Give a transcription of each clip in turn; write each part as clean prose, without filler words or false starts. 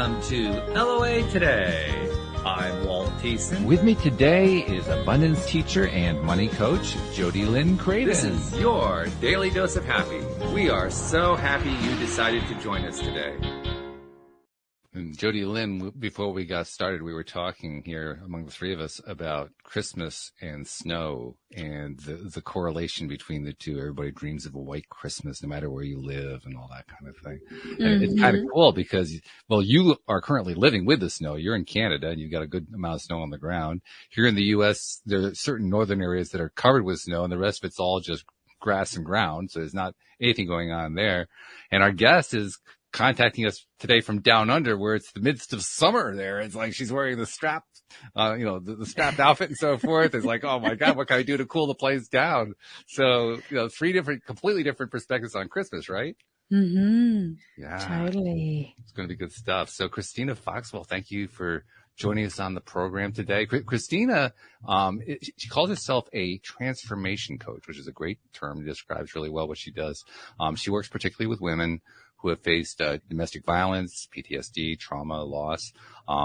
Welcome to LOA Today. I'm Walt Thiessen. With me today is abundance teacher and money coach, Jody Lynn Craven. This is your daily dose of happy. We are so happy you decided to join us today. And Jody Lynn, before we got started, we were talking here among the three of us about Christmas and snow and the correlation between the two. Everybody dreams of a white Christmas no matter where you live and all that kind of thing. And it's kind of cool because, well, you are currently living with the snow. You're in Canada and you've got a good amount of snow on the ground. Here in the U.S., there are certain northern areas that are covered with snow and the rest of it's all just grass and ground. So there's not anything going on there. And our guest is contacting us today from down under where it's the midst of summer there. It's like she's wearing the strap, the strapped outfit and so forth. It's like, oh my God, what can I do to cool the place down? So, three completely different perspectives on Christmas, right? Mm-hmm. Yeah. Totally. It's going to be good stuff. So Christina Foxwell, thank you for joining us on the program today. Christina, she calls herself a transformation coach, which is a great term. It describes really well what she does. She works particularly with women who have faced domestic violence, PTSD, trauma, loss.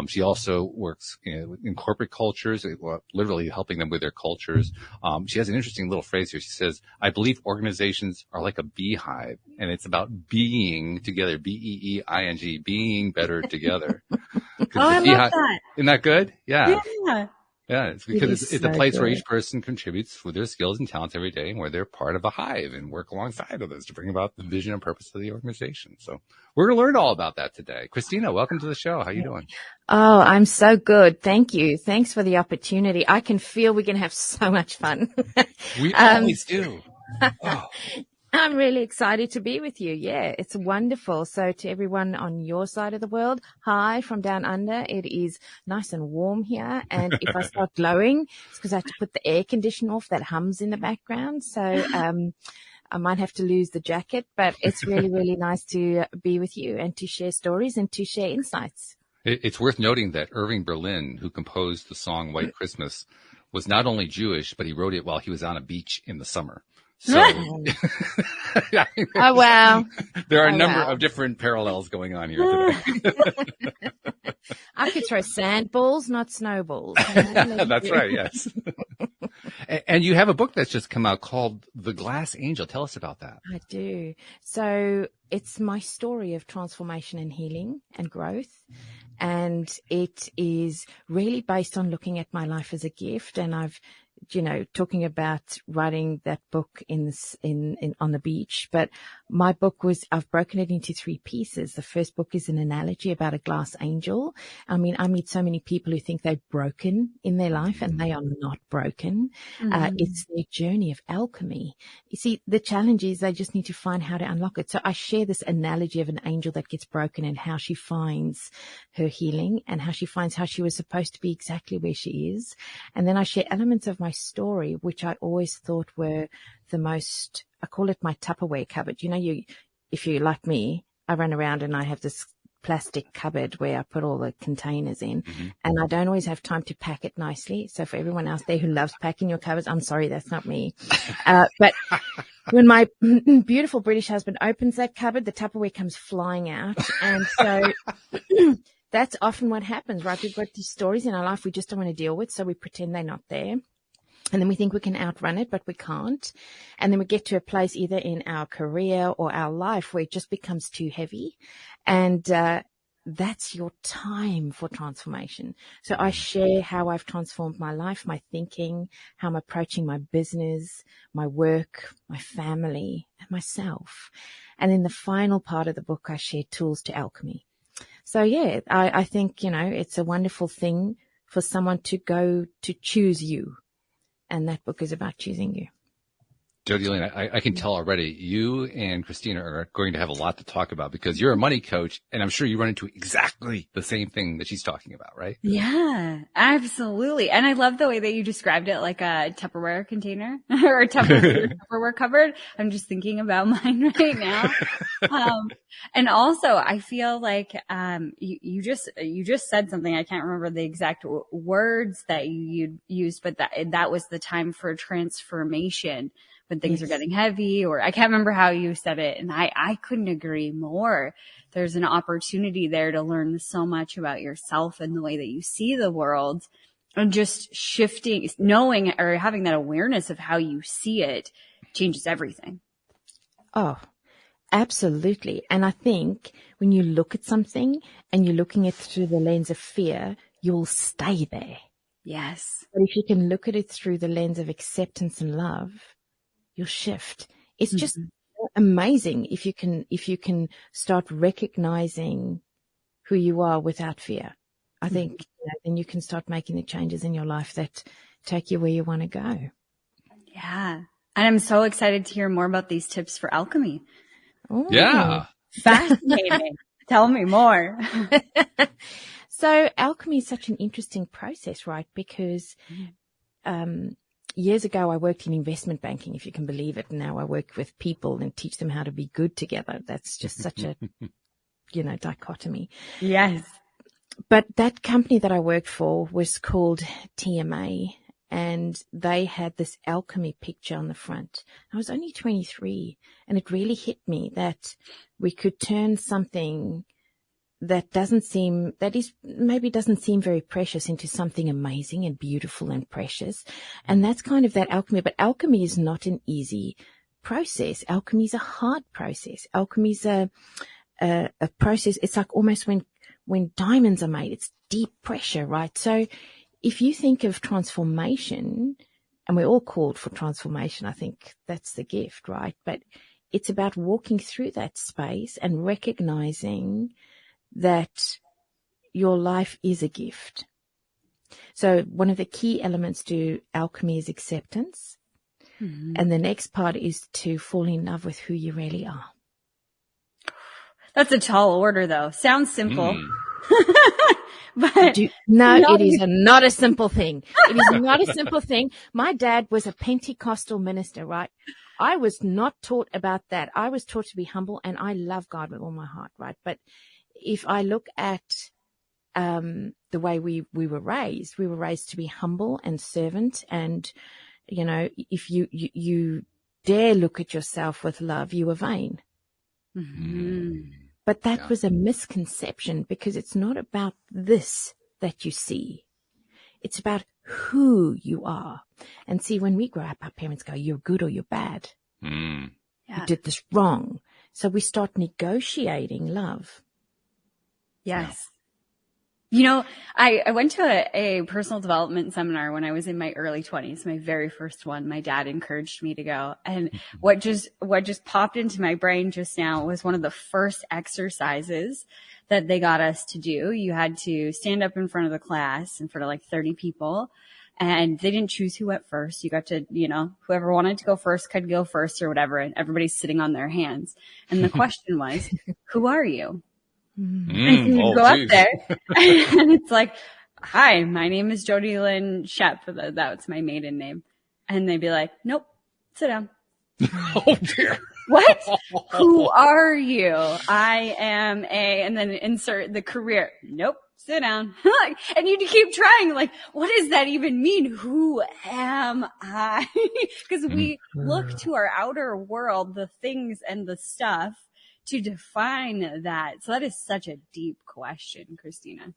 She also works in corporate cultures, literally helping them with their cultures. She has an interesting little phrase here. She says, I believe organizations are like a beehive, and it's about being together, B-E-E-I-N-G, being better together. I love that. Isn't that good? Yeah. Yeah. Yeah, it's because it's a place so where good. each person contributes with their skills and talents every day and where they're part of a hive and work alongside others to bring about the vision and purpose of the organization. So we're going to learn all about that today. Christina, welcome to the show. How you doing? Oh, I'm so good. Thank you. Thanks for the opportunity. I can feel we can have so much fun. We always do. Oh. I'm really excited to be with you. Yeah, it's wonderful. So to everyone on your side of the world, hi from down under. It is nice and warm here. And if I start glowing, it's because I have to put the air conditioner off that hums in the background. So, I might have to lose the jacket, but it's really, really nice to be with you and to share stories and to share insights. It's worth noting that Irving Berlin, who composed the song White Christmas, was not only Jewish, but he wrote it while he was on a beach in the summer. So, oh, wow. There are a number of different parallels going on here today. I could throw sandballs, not snowballs. That's right, yes. And you have a book that's just come out called The Glass Angel. Tell us about that. I do. So it's my story of transformation and healing and growth. And it is really based on looking at my life as a gift. And I've talking about writing that book on the beach, but my book I've broken it into three pieces. The first book is an analogy about a glass angel. I mean, I meet so many people who think they're broken in their life and they are not broken. It's their journey of alchemy. You see, the challenge is they just need to find how to unlock it. So I share this analogy of an angel that gets broken and how she finds her healing and how she finds how she was supposed to be exactly where she is. And then I share elements of my story, which I always thought were the most, I call it my Tupperware cupboard. If you're like me, I run around and I have this plastic cupboard where I put all the containers in, and I don't always have time to pack it nicely. So for everyone else there who loves packing your cupboards, I'm sorry, that's not me. But when my beautiful British husband opens that cupboard, the Tupperware comes flying out. And so that's often what happens, right? We've got these stories in our life we just don't want to deal with, so we pretend they're not there. And then we think we can outrun it, but we can't. And then we get to a place either in our career or our life where it just becomes too heavy. And that's your time for transformation. So I share how I've transformed my life, my thinking, how I'm approaching my business, my work, my family, and myself. And in the final part of the book, I share tools to alchemy. So yeah, I think, it's a wonderful thing for someone to go to choose you. And that book is about choosing you. Jody Lynn, I can tell already you and Christina are going to have a lot to talk about because you're a money coach, and I'm sure you run into exactly the same thing that she's talking about, right? Yeah, absolutely. And I love the way that you described it, like a Tupperware container or a Tupperware cupboard. I'm just thinking about mine right now. And also I feel like, you just said something. I can't remember the exact words that you used, but that was the time for transformation, when things are getting heavy, or I can't remember how you said it. And I couldn't agree more. There's an opportunity there to learn so much about yourself and the way that you see the world, and just shifting, knowing or having that awareness of how you see it changes everything. Oh, absolutely. And I think when you look at something and you're looking at it through the lens of fear, you'll stay there. Yes. But if you can look at it through the lens of acceptance and love, you'll shift. It's just amazing if you can start recognizing who you are without fear. I think then you can start making the changes in your life that take you where you want to go. Yeah. And I'm so excited to hear more about these tips for alchemy. Ooh. Yeah. Fascinating. Tell me more. So alchemy is such an interesting process, right? Because years ago I worked in investment banking, if you can believe it. Now I work with people and teach them how to be good together. That's just such a, dichotomy. Yes. But that company that I worked for was called TMA, and they had this alchemy picture on the front. I was only 23, and it really hit me that we could turn something that doesn't seem very precious into something amazing and beautiful and precious. And that's kind of that alchemy. But alchemy is not an easy process. Alchemy is a hard process. Alchemy is a process. It's like almost when diamonds are made, it's deep pressure, right? So if you think of transformation, and we're all called for transformation, I think that's the gift, right? But it's about walking through that space and recognizing that your life is a gift. So one of the key elements to alchemy is acceptance. Mm-hmm. And the next part is to fall in love with who you really are. That's a tall order, though. Sounds simple. But it is not a simple thing. It is not a simple thing. My dad was a Pentecostal minister, right? I was not taught about that. I was taught to be humble, and I love God with all my heart, right? But if I look at the way we were raised to be humble and servant. And, if you dare look at yourself with love, you are vain. Mm-hmm. But that was a misconception, because it's not about this that you see. It's about who you are. And see, when we grow up, our parents go, you're good or you're bad. You did this wrong. So we start negotiating love. Yes. I went to a personal development seminar when I was in my early 20s, my very first one. My dad encouraged me to go. And what just popped into my brain just now was one of the first exercises that they got us to do. You had to stand up in front of the class, in front of like 30 people, and they didn't choose who went first. You got to, whoever wanted to go first could go first or whatever. And everybody's sitting on their hands. And the question was, who are you? And you go up there and it's like, hi, my name is Jody Lynn Shep. That's my maiden name. And they'd be like, nope, sit down. Oh dear. What? Who are you? I am and then insert the career. Nope, sit down. And you keep trying, like, what does that even mean? Who am I? Because we look to our outer world, the things and the stuff, to define that. So that is such a deep question, Christina.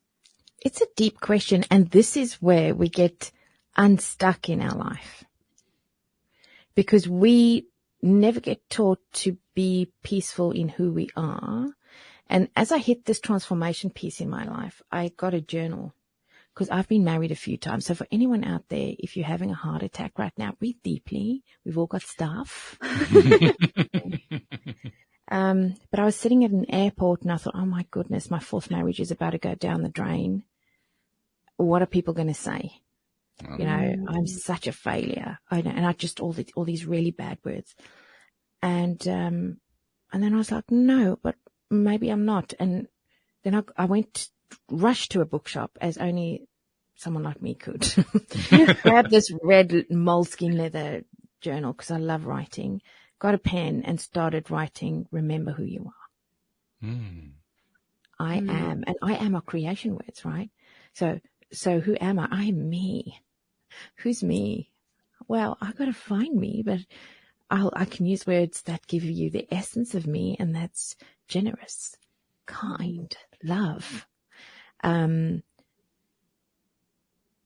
It's a deep question. And this is where we get unstuck in our life, because we never get taught to be peaceful in who we are. And as I hit this transformation piece in my life, I got a journal, because I've been married a few times. So for anyone out there, if you're having a heart attack right now, breathe deeply. We've all got stuff. But I was sitting at an airport and I thought, oh my goodness, my fourth marriage is about to go down the drain. What are people going to say? I'm such a failure. And I just, all these really bad words. And then I was like, no, but maybe I'm not. And then I rushed to a bookshop, as only someone like me could. Grabbed this red moleskin leather journal, because I love writing. Got a pen and started writing, remember who you are. I am, and I am are creation words, right? So who am I? I am me. Who's me? Well, I got to find me, but I can use words that give you the essence of me, and that's generous, kind, love.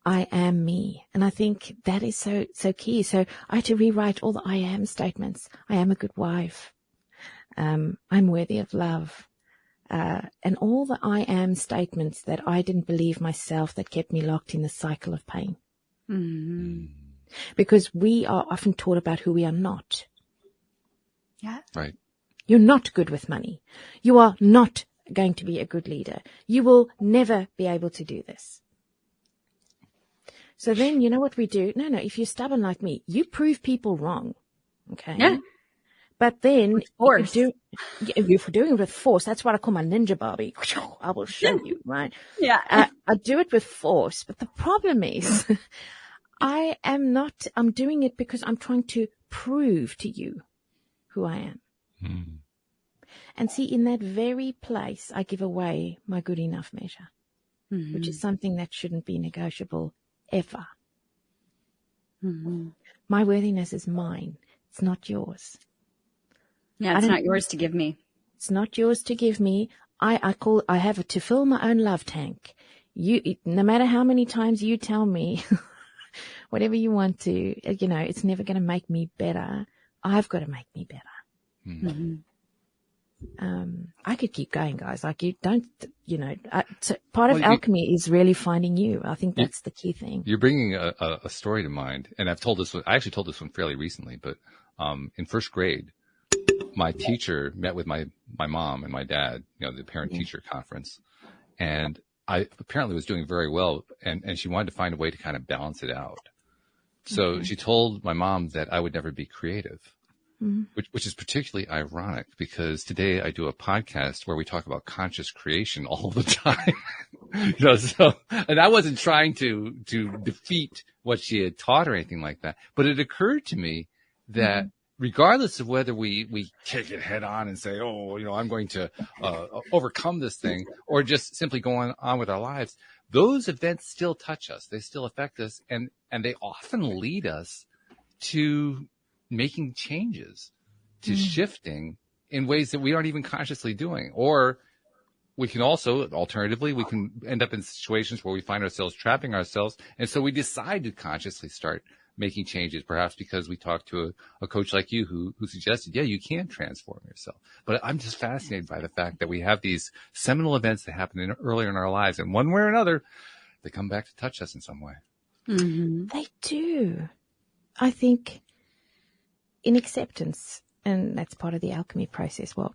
I am me. And I think that is so key. So I had to rewrite all the I am statements. I am a good wife. I'm worthy of love. And all the I am statements that I didn't believe myself, that kept me locked in the cycle of pain. Mm-hmm. Because we are often taught about who we are not. Yeah. Right. You're not good with money. You are not going to be a good leader. You will never be able to do this. So then, you know what we do? No, if you're stubborn like me, you prove people wrong. Okay. Yeah. But then force. If you're doing it with force, that's what I call my ninja Barbie. I will show you, right? Yeah. I do it with force, but the problem is I'm doing it because I'm trying to prove to you who I am. Mm. And see, in that very place, I give away my good enough measure, which is something that shouldn't be negotiable ever. Mm-hmm. My worthiness is mine. It's not yours. Yeah, it's not yours to give me. It's not yours to give me. I have to fill my own love tank. No matter how many times you tell me whatever you want to, it's never going to make me better. I've got to make me better. Mm-hmm. I could keep going, guys. Like you don't, so part of alchemy is really finding you. I think that's the key thing. You're bringing a story to mind, and I actually told this one fairly recently, but in first grade, my teacher met with my mom and my dad, the parent-teacher conference, and I apparently was doing very well, and she wanted to find a way to kind of balance it out. So she told my mom that I would never be creative. Mm-hmm. Which is particularly ironic because today I do a podcast where we talk about conscious creation all the time. And I wasn't trying to defeat what she had taught or anything like that. But it occurred to me that regardless of whether we take it head on and say, I'm going to overcome this thing, or just simply go on with our lives, those events still touch us. They still affect us, and they often lead us to making changes, to shifting in ways that we aren't even consciously doing. Or we can also, alternatively, we can end up in situations where we find ourselves trapping ourselves. And so we decide to consciously start making changes, perhaps because we talked to a coach like you who suggested, you can transform yourself. But I'm just fascinated by the fact that we have these seminal events that happen earlier in our lives, and one way or another, they come back to touch us in some way. Mm-hmm. They do. I think in acceptance, and that's part of the alchemy process. I've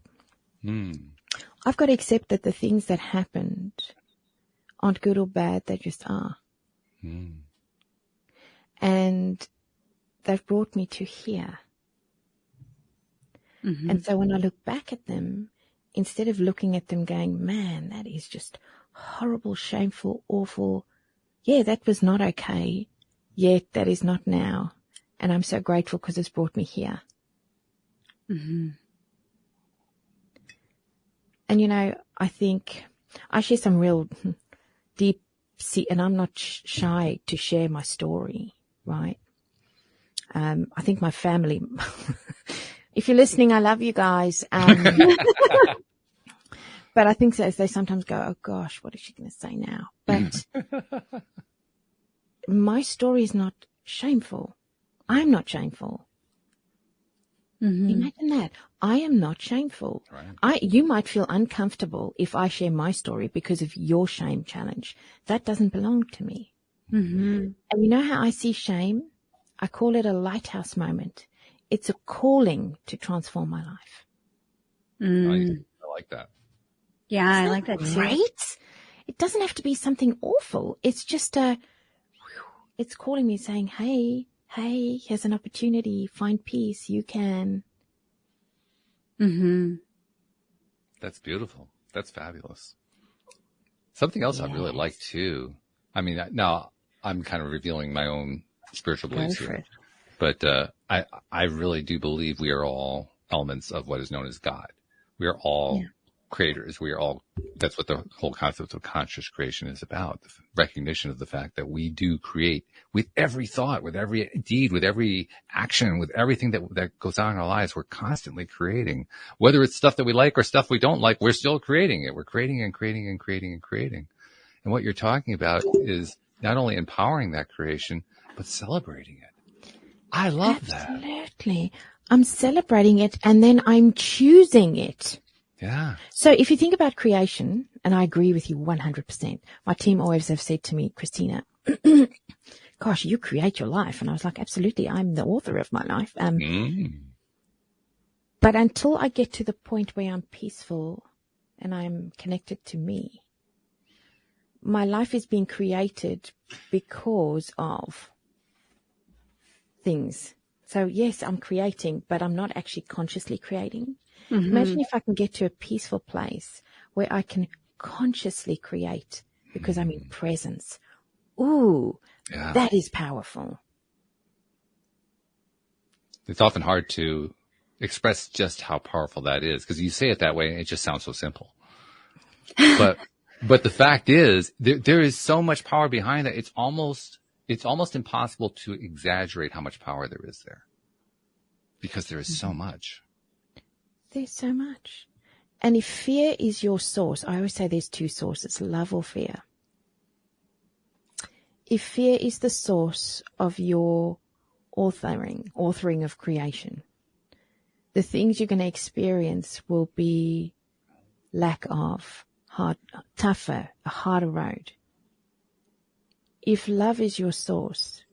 got to accept that the things that happened aren't good or bad, they just are. And they've brought me to here. And so when I look back at them, instead of looking at them going, man, that is just horrible, shameful, awful. Yeah, that was not okay. Yet that is not now. And I'm so grateful because it's brought me here. And, I think I share some real deep, and I'm not shy to share my story, right? I think my family, if you're listening, I love you guys. But I think they sometimes go, oh gosh, what is she going to say now? But my story is not shameful. I'm not shameful. Imagine that. I am not shameful. Right. You might feel uncomfortable if I share my story because of your shame challenge. That doesn't belong to me. And you know how I see shame? I call it a lighthouse moment. It's a calling to transform my life. I like that. Yeah, I like that too. Right? It doesn't have to be something awful. It's just it's calling me saying, hey, here's an opportunity. Find peace. You can. That's beautiful. That's fabulous. Something else I really like too. I mean, now I'm kind of revealing my own spiritual beliefs here, but I really do believe we are all elements of what is known as God. We are all creators. That's what the whole concept of conscious creation is about. The recognition of the fact that we do create with every thought, with every deed, with every action, with everything that goes on in our lives. We're constantly creating, whether it's stuff that we like or stuff we don't like, we're still creating it. We're creating and creating and creating and creating. And what you're talking about is not only empowering that creation, but celebrating it. I love that. Absolutely. I'm celebrating it and then I'm choosing it. Yeah. So if you think about creation, and I agree with you 100%, my team always have said to me, Christina, gosh, you create your life. And I was like, absolutely, I'm the author of my life. But until I get to the point where I'm peaceful and I'm connected to me, my life is being created because of things. So yes, I'm creating, but I'm not actually consciously creating. Mm-hmm. Imagine if I can get to a peaceful place where I can consciously create because I'm in presence. Ooh, yeah. That is powerful. It's often hard to express just how powerful that is because you say it that way and it just sounds so simple. But the fact is there is so much power behind that. It's almost impossible to exaggerate how much power there is there because there is so much. There's so much. And if fear is your source, I always say there's two sources, love or fear. If fear is the source of your authoring of creation, the things you're going to experience will be lack of, tougher, a harder road. If love is your source,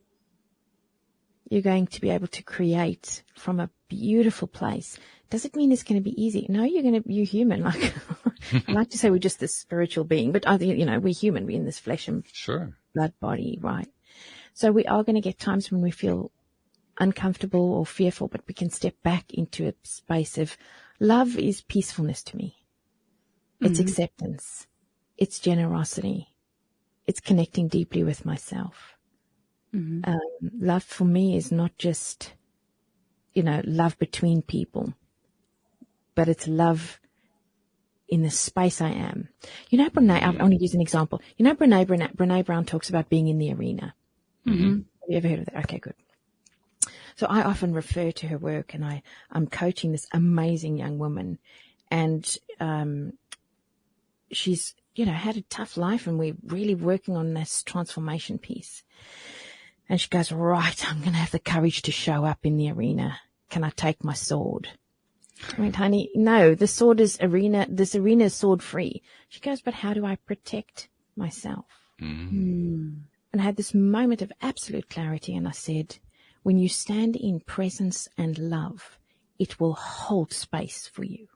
you're going to be able to create from a beautiful place. Does it mean it's going to be easy? No, you're human. Like I like to say we're just this spiritual being, but we're human. We're in this flesh and blood body, right? So we are going to get times when we feel uncomfortable or fearful, but we can step back into a space of love is peacefulness to me. It's acceptance. It's generosity. It's connecting deeply with myself. Mm-hmm. Love for me is not just, love between people, but it's love in the space I am. Brene, I want to use an example. Brene Brown talks about being in the arena. Mm-hmm. Have you ever heard of that? Okay, good. So I often refer to her work and I'm coaching this amazing young woman and, she's, had a tough life and we're really working on this transformation piece. And she goes, right, I'm going to have the courage to show up in the arena. Can I take my sword? I went, honey, no, this arena is sword free. She goes, but how do I protect myself? Mm. And I had this moment of absolute clarity. And I said, when you stand in presence and love, it will hold space for you.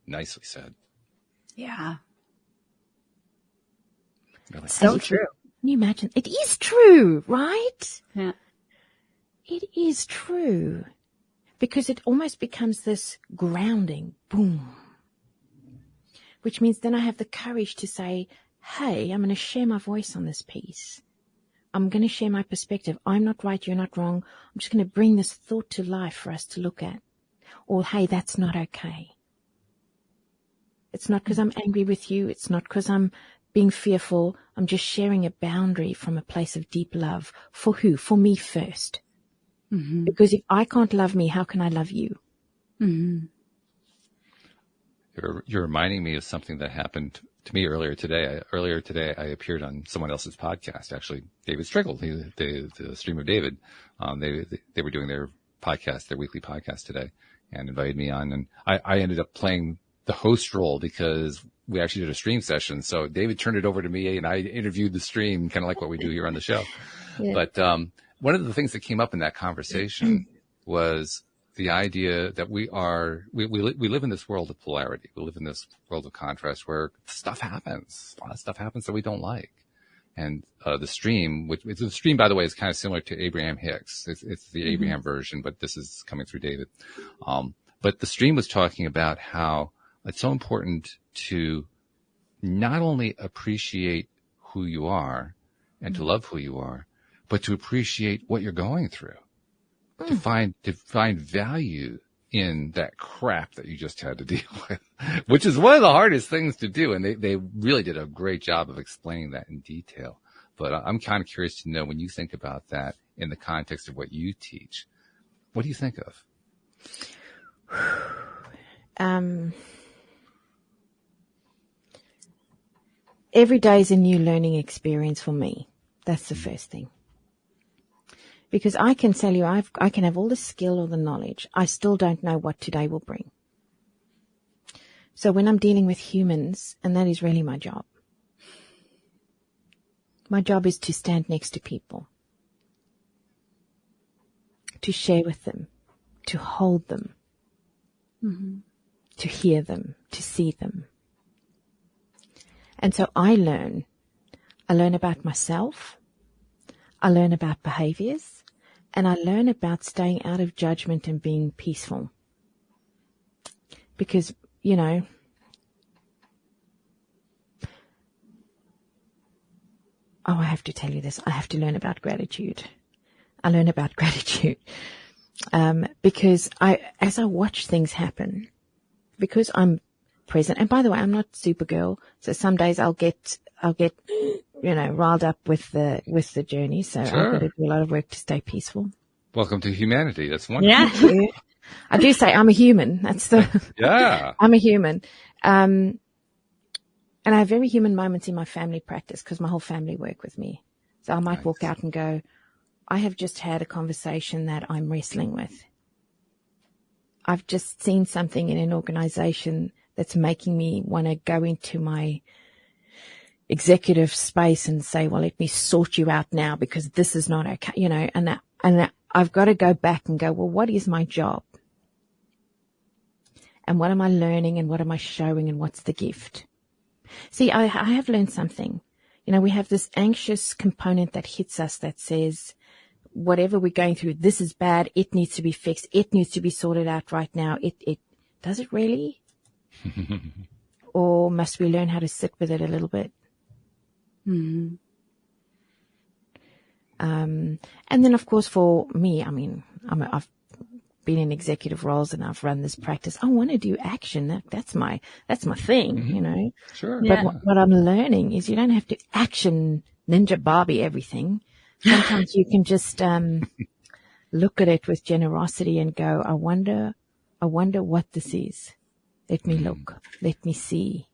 Nicely said. Yeah. Really so true. Can you imagine? It is true, right? Yeah. It is true. Because it almost becomes this grounding, boom. Which means then I have the courage to say, hey, I'm going to share my voice on this piece. I'm going to share my perspective. I'm not right, you're not wrong. I'm just going to bring this thought to life for us to look at. Or, hey, that's not okay. It's not because I'm angry with you. It's not because I'm being fearful. I'm just sharing a boundary from a place of deep love. For who? For me first. Mm-hmm. Because if I can't love me, how can I love you? Mm-hmm. You're reminding me of something that happened to me earlier today. Earlier today, I appeared on someone else's podcast, actually, David Strickle, the Stream of David. They were doing their podcast, their weekly podcast today, and invited me on. And I ended up playing the host role because we actually did a stream session. So David turned it over to me and I interviewed the stream, kind of like what we do here on the show. Yeah. But one of the things that came up in that conversation was the idea that we live in this world of polarity. We live in this world of contrast where stuff happens. A lot of stuff happens that we don't like. And the stream, the stream, by the way, is kind of similar to Abraham Hicks. It's the Abraham version, but this is coming through David. But the stream was talking about how it's so important to not only appreciate who you are and to love who you are, but to appreciate what you're going through, to find value in that crap that you just had to deal with, which is one of the hardest things to do. And they really did a great job of explaining that in detail. But I'm kind of curious to know, when you think about that in the context of what you teach, what do you think of? Every day is a new learning experience for me. That's the first thing. Because I can tell you, I can have all the skill or the knowledge. I still don't know what today will bring. So when I'm dealing with humans, and that is really my job is to stand next to people, to share with them, to hold them, to hear them, to see them. And so I learn about myself, I learn about behaviors, and I learn about staying out of judgment and being peaceful. Because, you know, I have to tell you this. I have to learn about gratitude. I learn about gratitude because as I watch things happen, because I'm present. And by the way, I'm not Supergirl, so some days I'll get riled up with the journey. So Sure. I've got to do a lot of work to stay peaceful. Welcome to humanity. That's wonderful. Yeah. I do say I'm a human. That's the Yeah. I'm a human. And I have very human moments in my family practice because my whole family work with me. So I might walk out and go, I have just had a conversation that I'm wrestling with. I've just seen something in an organization that's making me want to go into my executive space and say, well, let me sort you out now because this is not okay, you know, and I've got to go back and go, well, what is my job? And what am I learning and what am I showing and what's the gift? See, I have learned something. You know, we have this anxious component that hits us that says, whatever we're going through, this is bad. It needs to be fixed. It needs to be sorted out right now. Does it really? Or must we learn how to sit with it a little bit? Mm-hmm. And then, of course, for me, I mean, I've been in executive roles and I've run this practice. I want to do action. That's my thing, you know. Sure. But what I'm learning is you don't have to action Ninja Barbie everything. Sometimes you can just look at it with generosity and go, I wonder what this is. Let me look. Let me see.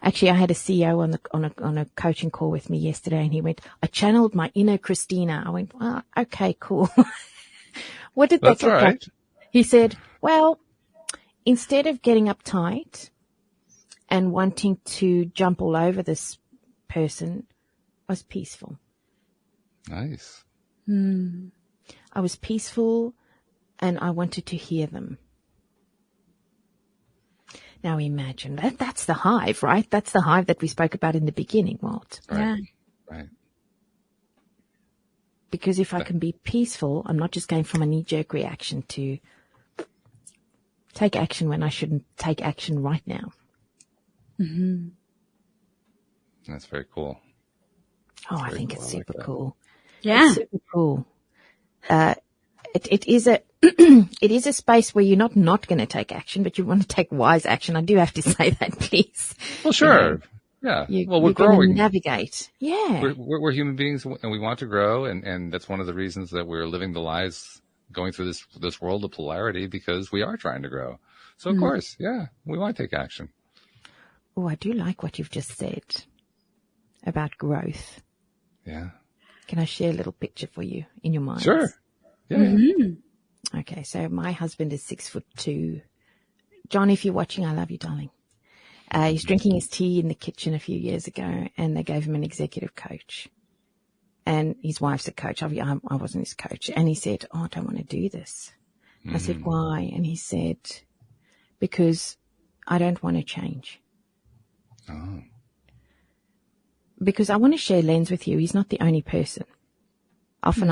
Actually, I had a CEO on a coaching call with me yesterday, and he went, I channeled my inner Christina. I went, oh, okay, cool. What did that look like? He said, well, instead of getting uptight and wanting to jump all over this person, I was peaceful. Nice. I was peaceful and I wanted to hear them. Now imagine that's the hive, right? That's the hive that we spoke about in the beginning, Walt. Right. Yeah. Right. Because if I can be peaceful, I'm not just going from a knee-jerk reaction to take action when I shouldn't take action right now. Mm-hmm. That's very cool. Oh, I think it's super cool. Yeah. It's super cool. It is a it is a space where you're not going to take action, but you want to take wise action. I do have to say that, please. Well, sure. You Yeah. know, Well, we're you're going growing. to navigate. Yeah. We're human beings and we want to grow. And that's one of the reasons that we're living the lives going through this world of polarity, because we are trying to grow. So of course, yeah, we want to take action. Oh, I do like what you've just said about growth. Yeah. Can I share a little picture for you in your mind? Sure. Yeah. Mm-hmm. Okay, so my husband is 6'2". John, if you're watching, I love you, darling. He's drinking his tea in the kitchen a few years ago, and they gave him an executive coach. And his wife's a coach. I wasn't his coach. And he said, oh, I don't want to do this. I said, why? And he said, because I don't want to change. Oh. Because I want to share lens with you. He's not the only person. Often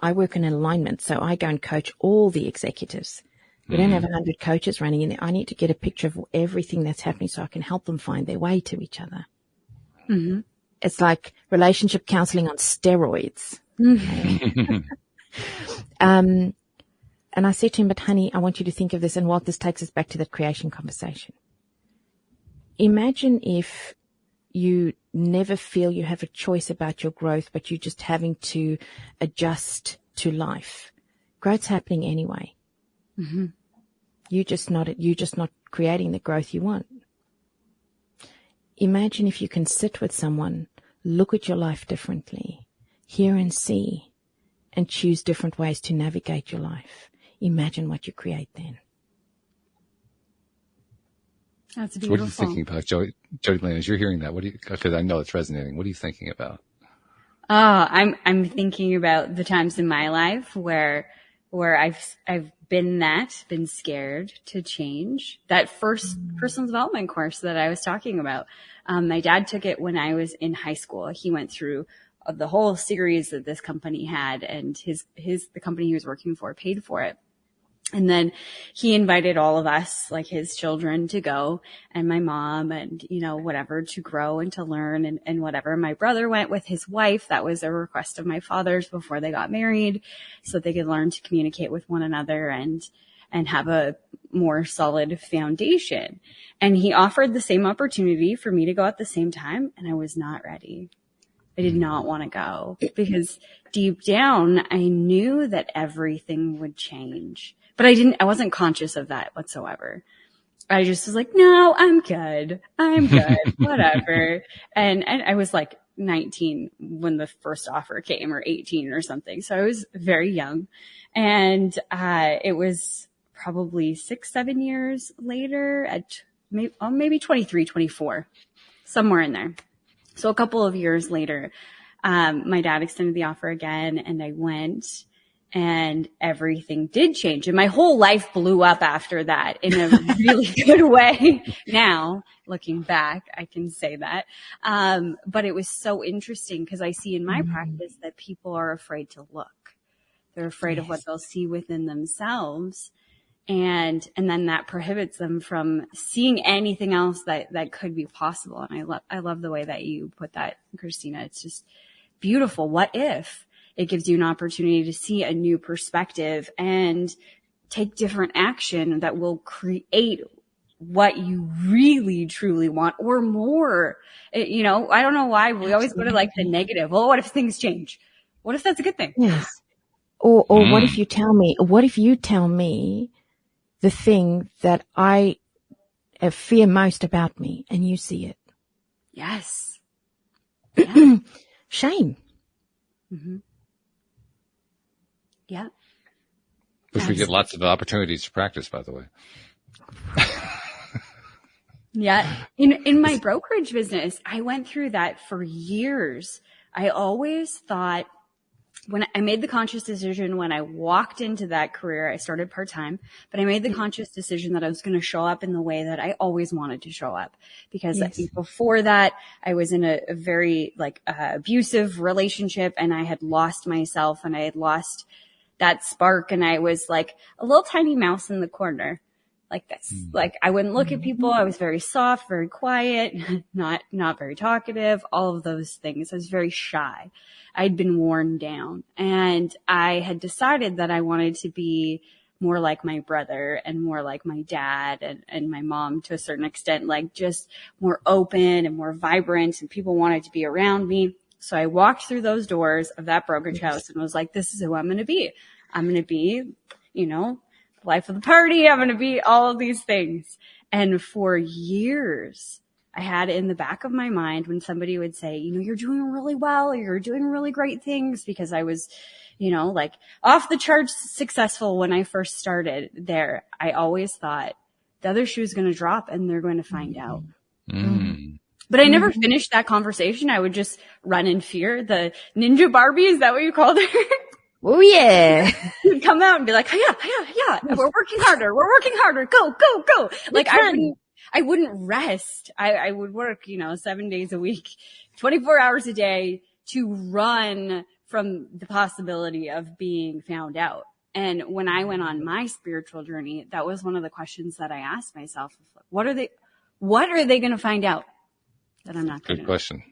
I work in alignment, so I go and coach all the executives. We don't have 100 coaches running in there. I need to get a picture of everything that's happening so I can help them find their way to each other. Mm-hmm. It's like relationship counseling on steroids. And I said to him, but honey, I want you to think of this. And Walt, this takes us back to that creation conversation. Imagine if you never feel you have a choice about your growth, but you're just having to adjust to life. Growth's happening anyway. Mm-hmm. You're just not creating the growth you want. Imagine if you can sit with someone, look at your life differently, hear and see, and choose different ways to navigate your life. Imagine what you create then. That's beautiful. What are you thinking about, Jody Lynn, as you're hearing that? Because I know it's resonating. What are you thinking about? Oh, I'm thinking about the times in my life where I've been scared to change. That first personal development course that I was talking about. My dad took it when I was in high school. He went through the whole series that this company had, and the company he was working for paid for it. And then he invited all of us, like his children, to go, and my mom and, whatever, to grow and to learn and whatever. My brother went with his wife. That was a request of my father's before they got married, so they could learn to communicate with one another and have a more solid foundation. And he offered the same opportunity for me to go at the same time, and I was not ready. I did not want to go because deep down I knew that everything would change. But I wasn't conscious of that whatsoever. I just was like, no, I'm good, whatever. And I was like 19 when the first offer came, or 18 or something. So I was very young. And it was probably 6-7 years later, at maybe 23, 24, somewhere in there. So a couple of years later, my dad extended the offer again, and I went. And everything did change. And my whole life blew up after that in a really good way. Now, looking back, I can say that. But it was so interesting because I see in my practice that people are afraid to look. They're afraid of what they'll see within themselves. And then that prohibits them from seeing anything else that could be possible. And I love the way that you put that, Christina. It's just beautiful. What if? It gives you an opportunity to see a new perspective and take different action that will create what you really, truly want, or more. I don't know why we always go to like the negative. Well, what if things change? What if that's a good thing? Yes. Or what if you tell me the thing that I fear most about me, and you see it? Yes. Yeah. Shame. Mm-hmm. Yeah. Which we get lots of opportunities to practice, by the way. Yeah. In my brokerage business, I went through that for years. I always thought, when I made the conscious decision, when I walked into that career, I started part-time, but I made the conscious decision that I was going to show up in the way that I always wanted to show up. Because before that, I was in a very abusive relationship, and I had lost myself, and I had lost that spark. And I was like a little tiny mouse in the corner, like this. Like I wouldn't look at people. I was very soft, very quiet, not very talkative, all of those things. I was very shy. I'd been worn down, and I had decided that I wanted to be more like my brother and more like my dad and my mom to a certain extent, like just more open and more vibrant, and people wanted to be around me. So I walked through those doors of that brokerage house and was like, this is who I'm going to be. I'm going to be, life of the party. I'm going to be all of these things. And for years, I had in the back of my mind when somebody would say, you're doing really well, or you're doing really great things, because I was, off the charts successful when I first started there. I always thought the other shoe is going to drop and they're going to find out. But I never finished that conversation. I would just run in fear. The ninja Barbie, is that what you called her? Oh, yeah. You'd come out and be like, yeah. We're working harder. Go. Like I wouldn't rest. I would work, 7 days a week, 24 hours a day to run from the possibility of being found out. And when I went on my spiritual journey, that was one of the questions that I asked myself. What are they going to find out? That I'm not good enough. Good question.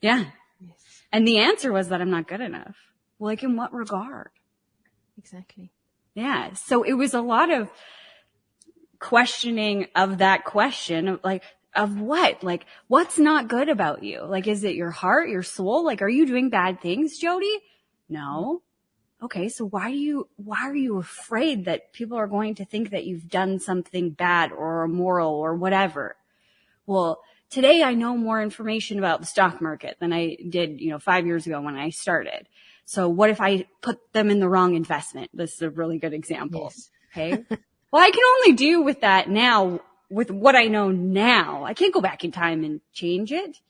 Yeah. Yes. And the answer was that I'm not good enough. Well, like in what regard? Exactly. Yeah. So it was a lot of questioning of that question of like, of what? Like, what's not good about you? Like, is it your heart, your soul? Like, are you doing bad things, Jody? No. Okay. So why are you afraid that people are going to think that you've done something bad or immoral or whatever? Well, today I know more information about the stock market than I did, 5 years ago when I started. So what if I put them in the wrong investment? This is a really good example. Yes. Okay. Well, I can only do with that now, with what I know now. I can't go back in time and change it.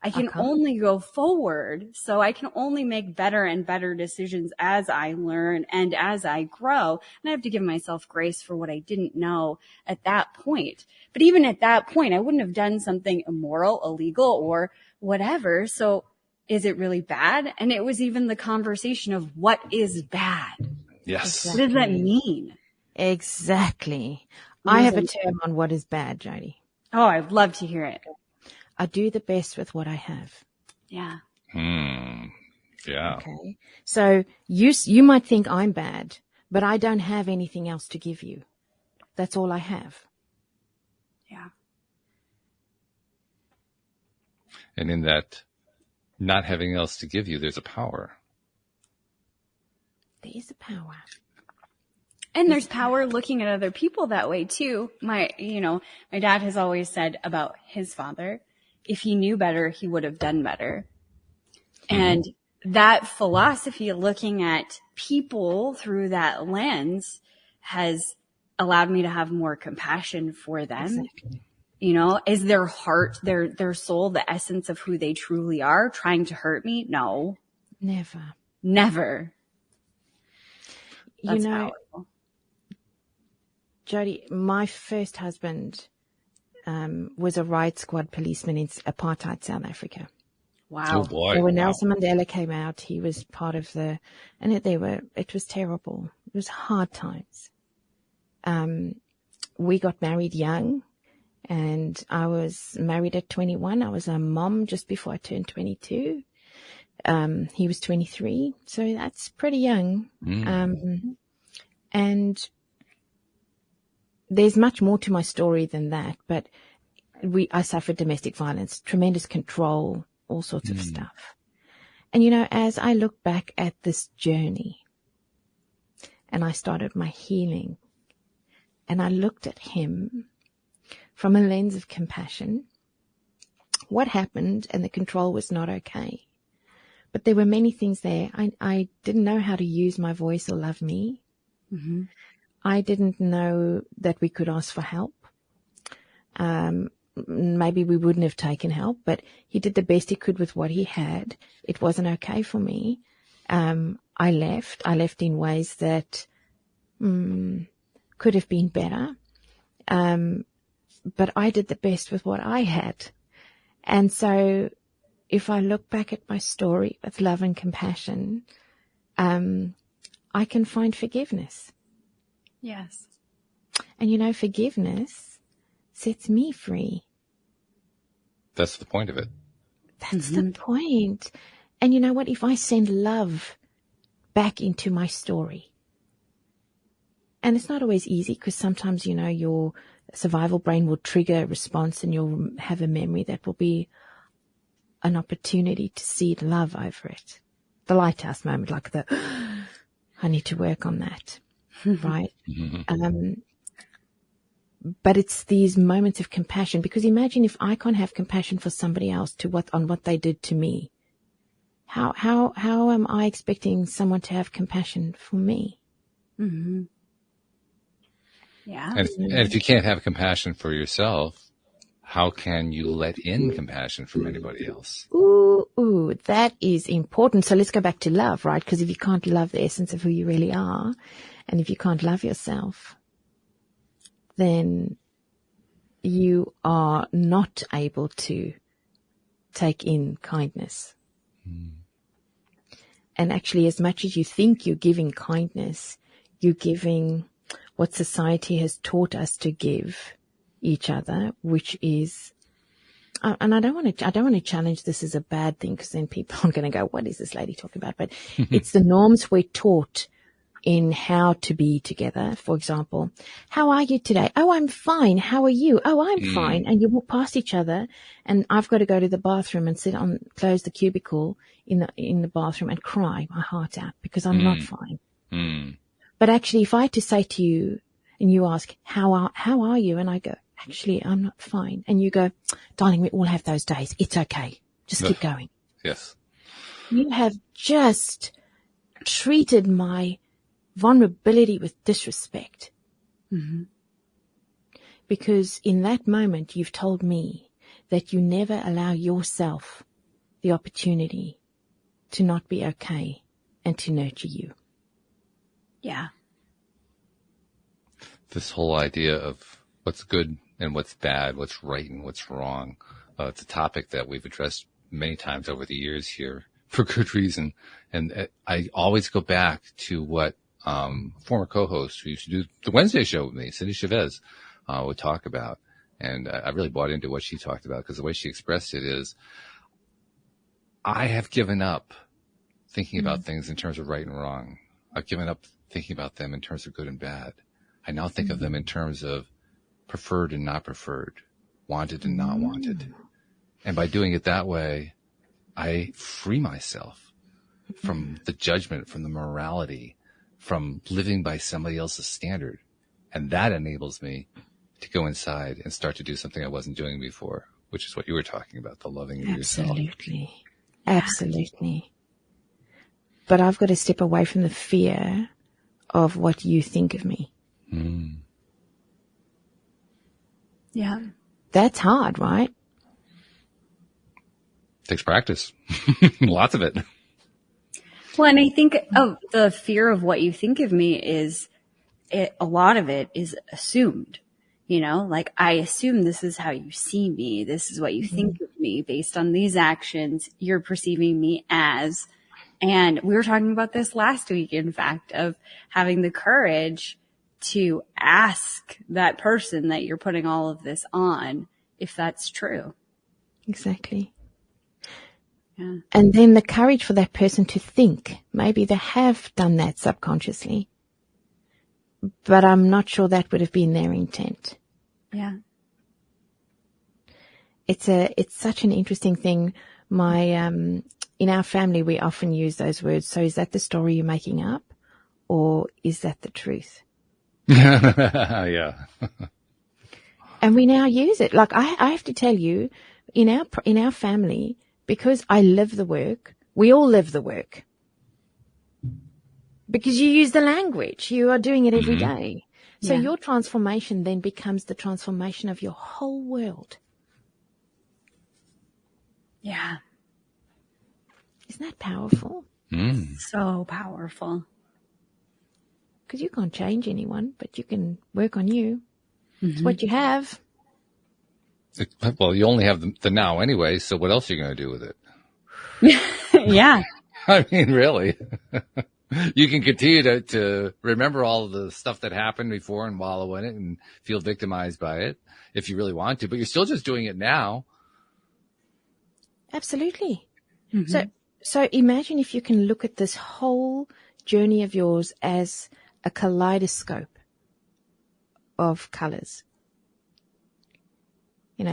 I can only go forward. So I can only make better and better decisions as I learn and as I grow. And I have to give myself grace for what I didn't know at that point. But even at that point, I wouldn't have done something immoral, illegal, or whatever. So is it really bad? And it was even the conversation of what is bad? Yes. What does that mean? Exactly. I have a term on what is bad, Jody. Oh, I'd love to hear it. I do the best with what I have. Yeah. Yeah. Okay. So you might think I'm bad, but I don't have anything else to give you. That's all I have. Yeah. And in that not having else to give you, there's a power. There is a power. And there's power looking at other people that way too. My dad has always said about his father, if he knew better, he would have done better. And that philosophy of looking at people through that lens has allowed me to have more compassion for them. Exactly. Is their heart, their soul, the essence of who they truly are trying to hurt me? No. Never. That's powerful. Jody, my first husband was a riot squad policeman in apartheid South Africa. Wow. Oh boy. So when Nelson Mandela came out, he was part of it was terrible. It was hard times. We got married young, and I was married at 21. I was a mom just before I turned 22. He was 23, so that's pretty young. And there's much more to my story than that, but I suffered domestic violence, tremendous control, all sorts of stuff. And, as I look back at this journey and I started my healing and I looked at him from a lens of compassion, what happened, and the control was not okay. But there were many things there. I didn't know how to use my voice or love me. Mm-hmm. I didn't know that we could ask for help. Maybe we wouldn't have taken help, but he did the best he could with what he had. It wasn't okay for me. I left in ways that could have been better. But I did the best with what I had. And so if I look back at my story with love and compassion, I can find forgiveness. Yes. And forgiveness sets me free. That's the point of it. That's the point. And you know what? If I send love back into my story, and it's not always easy because sometimes, your survival brain will trigger a response and you'll have a memory that will be an opportunity to see the love over it. The lighthouse moment, like I need to work on that. Right? But it's these moments of compassion, because imagine if I can't have compassion for somebody else on what they did to me. How am I expecting someone to have compassion for me? Mm-hmm. Yeah. And if you can't have compassion for yourself, how can you let in compassion from anybody else? Ooh, that is important. So let's go back to love, right? Because if you can't love the essence of who you really are, and if you can't love yourself, then you are not able to take in kindness. And actually, as much as you think you're giving kindness, you're giving what society has taught us to give each other, which is, and I don't want to challenge this as a bad thing, because then people are going to go, what is this lady talking about? But it's the norms we're taught in how to be together. For example, how are you today? Oh, I'm fine. How are you? Oh, I'm fine. And you walk past each other, and I've got to go to the bathroom and close the cubicle in the bathroom and cry my heart out because I'm not fine. But actually, if I had to say to you and you ask, how are you? And I go, actually, I'm not fine. And you go, darling, we all have those days. It's okay. Just keep going. Yes. You have just treated my vulnerability with disrespect. Because in that moment, you've told me that you never allow yourself the opportunity to not be okay and to nurture you. Yeah. This whole idea of what's good and what's bad, what's right and what's wrong. It's a topic that we've addressed many times over the years here for good reason. And I always go back to what former co-host who used to do the Wednesday show with me, Cindy Chavez, would talk about. And I really bought into what she talked about because the way she expressed it is, I have given up thinking about things in terms of right and wrong. I've given up thinking about them in terms of good and bad. I now think of them in terms of preferred and not preferred, wanted and not wanted. And by doing it that way, I free myself from the judgment, from the morality, from living by somebody else's standard. And that enables me to go inside and start to do something I wasn't doing before, which is what you were talking about, the loving of yourself. Absolutely. Absolutely. But I've got to step away from the fear of what you think of me. Yeah. That's hard, right? Takes practice. Lots of it. Well, and I think the fear of what you think of me a lot of it is assumed, like I assume this is how you see me. This is what you think of me based on these actions you're perceiving me as. And we were talking about this last week, in fact, of having the courage to ask that person that you're putting all of this on if that's true. Exactly. Yeah. And then the courage for that person to think. Maybe they have done that subconsciously, but I'm not sure that would have been their intent. Yeah. It's such an interesting thing. In our family, we often use those words. So is that the story you're making up, or is that the truth? Yeah. And we now use it. Like I have to tell you, in our family, because I live the work, we all live the work. Because you use the language, you are doing it every day. So your transformation then becomes the transformation of your whole world. Yeah. Isn't that powerful? So powerful. Because you can't change anyone, but you can work on you. It's what you have. Well, you only have the now anyway, so what else are you going to do with it? Yeah. I mean, really. You can continue to remember all of the stuff that happened before and wallow in it and feel victimized by it if you really want to, but you're still just doing it now. Absolutely. So imagine if you can look at this whole journey of yours as a kaleidoscope of colors.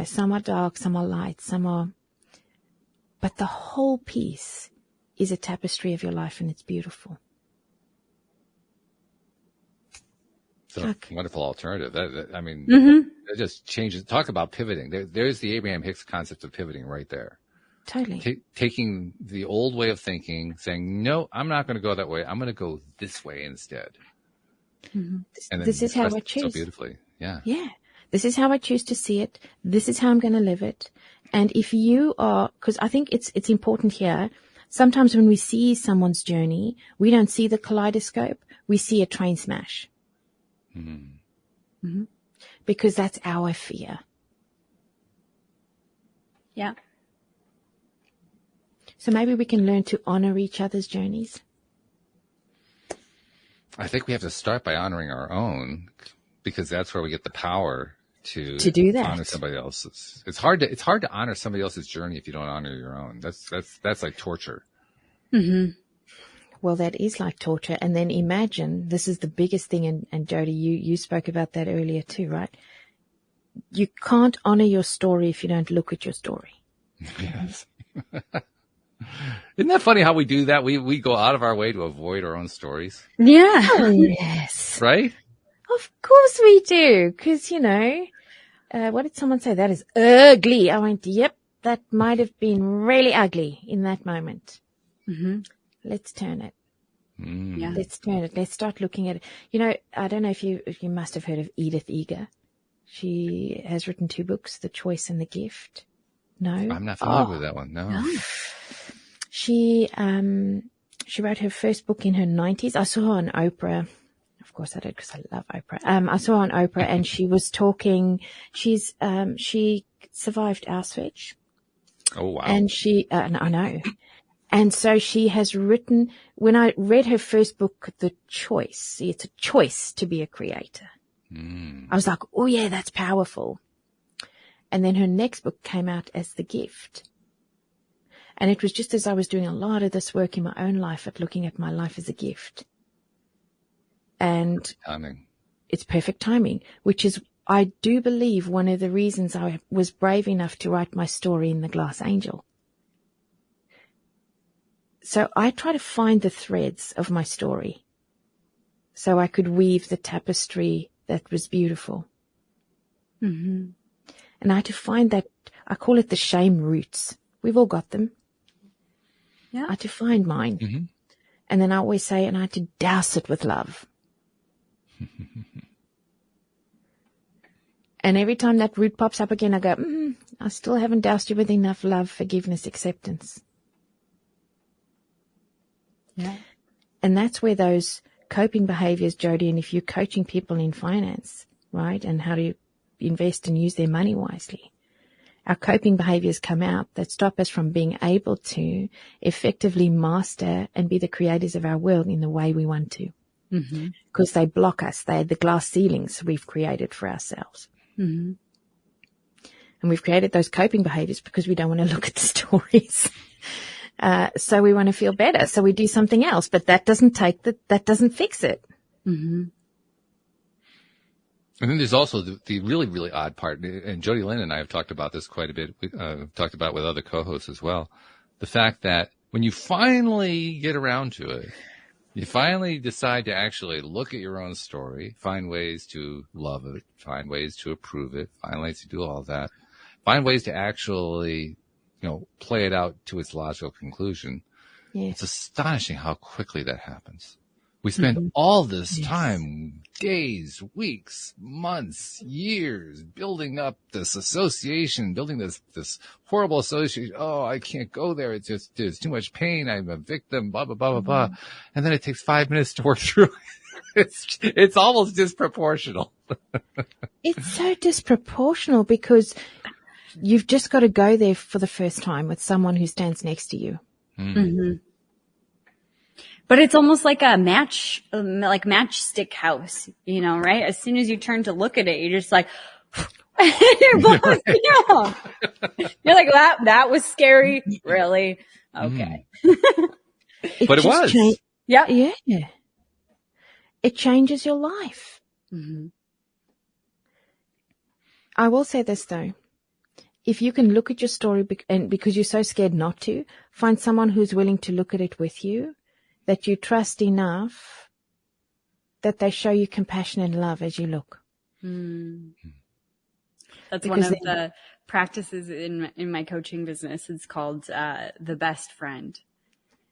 Some are dark, some are light, but the whole piece is a tapestry of your life, and it's beautiful. It's a wonderful alternative. It just changes. Talk about pivoting. There's the Abraham Hicks concept of pivoting right there. Totally. Taking the old way of thinking, saying, no, I'm not going to go that way. I'm going to go this way instead. And this is how I choose. So beautifully. Yeah. Yeah. This is how I choose to see it. This is how I'm going to live it. And if you are, because I think it's important here, sometimes when we see someone's journey, we don't see the kaleidoscope. We see a train smash. Because that's our fear. Yeah. So maybe we can learn to honor each other's journeys. I think we have to start by honoring our own, because that's where we get the power to do that. Honor somebody else's. It's hard to honor somebody else's journey if you don't honor your own. That's like torture. well, that is like torture. And then imagine, this is the biggest thing, and Jody, you spoke about that earlier too, right? You can't honor your story if you don't look at your story. Yes. Isn't that funny how we do that? We go out of our way to avoid our own stories. Yeah. Oh, yes. Right? Of course we do. Because, what did someone say? That is ugly. I went, yep, that might have been really ugly in that moment. Mm-hmm. Let's turn it. Yeah. Let's turn it. Let's start looking at it. I don't know if you must have heard of Edith Eger. She has written 2 books, The Choice and the Gift. No? I'm not familiar with that one. No. She wrote her first book in her 90s. I saw her on Oprah. Of course I did, because I love Oprah. I saw her on Oprah, and she was talking. She survived Auschwitz. Oh, wow. And I know. And so she has written, when I read her first book, The Choice, see, it's a choice to be a creator. I was like, oh yeah, that's powerful. And then her next book came out as The Gift. And it was just as I was doing a lot of this work in my own life at looking at my life as a gift. And Timing. It's perfect timing, which is, I do believe, one of the reasons I was brave enough to write my story in The Glass Angel. So I try to find the threads of my story so I could weave the tapestry that was beautiful. Mm-hmm. And I had to find that, I call it the shame roots. We've all got them. Yeah. I had to find mine. Mm-hmm. And then I always say, and I had to douse it with love. And every time that root pops up again, I go, I still haven't doused you with enough love, forgiveness, acceptance. Yeah. And that's where those coping behaviors, Jody, and if you're coaching people in finance, right, and how to invest and use their money wisely, our coping behaviors come out that stop us from being able to effectively master and be the creators of our world in the way we want to. Because they block us. They're the glass ceilings we've created for ourselves. Mm-hmm. And we've created those coping behaviors because we don't want to look at the stories. So we want to feel better. So we do something else, but that doesn't that doesn't fix it. Mm-hmm. And then there's also the really, really odd part, and Jody Lynn and I have talked about this quite a bit. We've talked about it with other co-hosts as well. The fact that when you finally get around to it, you finally decide to actually look at your own story, find ways to love it, find ways to approve it, find ways to do all that, find ways to actually, play it out to its logical conclusion. Yes. It's astonishing how quickly that happens. We spend all this time, days, weeks, months, years, building up this association, building this horrible association. Oh, I can't go there. It's too much pain. I'm a victim, blah, blah, blah, blah, blah. And then it takes 5 minutes to work through it. It's almost disproportional. It's so disproportional because you've just got to go there for the first time with someone who stands next to you. Mm-hmm. But it's almost like a matchstick house, right? As soon as you turn to look at it, you're just like, you're both, You're like, that was scary. Really? Okay. But it was. Yeah. Yeah. It changes your life. Mm-hmm. I will say this though. If you can look at your story and because you're so scared not to, find someone who's willing to look at it with you, that you trust enough that they show you compassion and love as you look. That's one of the practices in my coaching business. It's called the best friend.